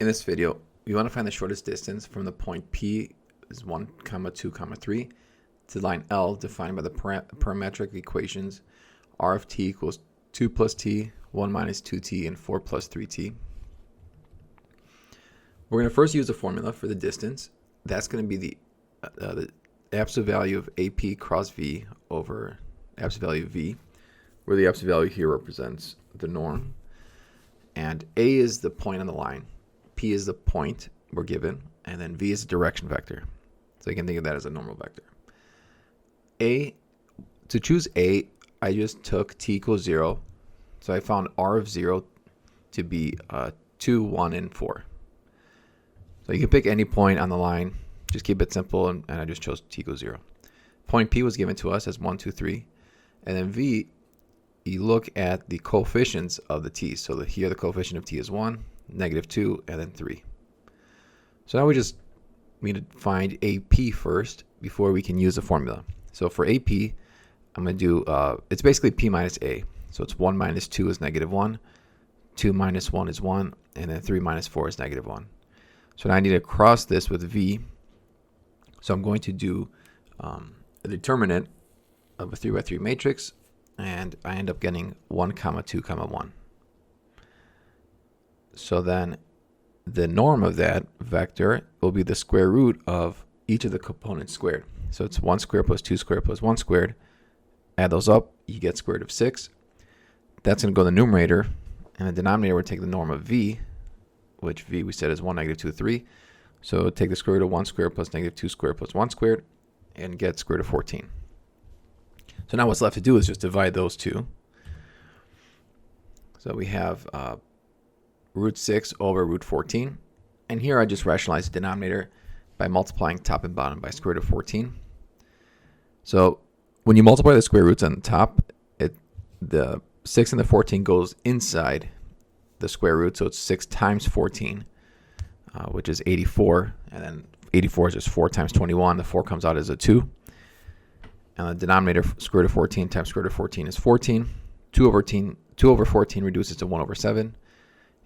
In this video, we want to find the shortest distance from the point P is 1, 2, 3 to line L defined by the parametric equations r of t equals 2 plus t, 1 minus 2t, and 4 plus 3t. We're going to first use the formula for the distance. That's going to be the absolute value of AP cross V over absolute value of V, where the absolute value here represents the norm. And A is the point on the line, P is the point we're given, and then V is the direction vector. So you can think of that as a normal vector. To choose A, I just took t equals 0. So I found r of 0 to be 2, 1, and 4. So you can pick any point on the line. Just keep it simple, and I just chose t equals 0. Point P was given to us as 1, 2, 3. And then V, you look at the coefficients of the t. So here the coefficient of t is 1, -2, and then 3. So now we need to find AP first before we can use the formula. So for AP, I'm going to do, it's basically P minus A. So it's 1 minus 2 is -1, 2 minus 1 is 1, and then 3 minus 4 is -1. So now I need to cross this with V. So I'm going to do a determinant of a 3 by 3 matrix, and I end up getting 1, 2, 1. So then the norm of that vector will be the square root of each of the components squared. So it's 1 squared plus 2 squared plus 1 squared. Add those up, you get square root of 6. That's going to go in the numerator, and the denominator would take the norm of V, which V we said is 1, -2, 3. So take the square root of 1 squared plus -2 squared plus 1 squared, and get square root of 14. So now what's left to do is just divide those two. So we have root 6 over root 14. And here I just rationalize the denominator by multiplying top and bottom by square root of 14. So when you multiply the square roots on the top, the 6 and the 14 goes inside the square root. So it's 6 times 14, which is 84. And then 84 is just 4 times 21. The 4 comes out as a 2. And the denominator, square root of 14 times square root of 14 is 14. 2 over 14 reduces to 1 over 7.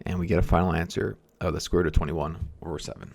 And we get a final answer of the square root of 21 over 7.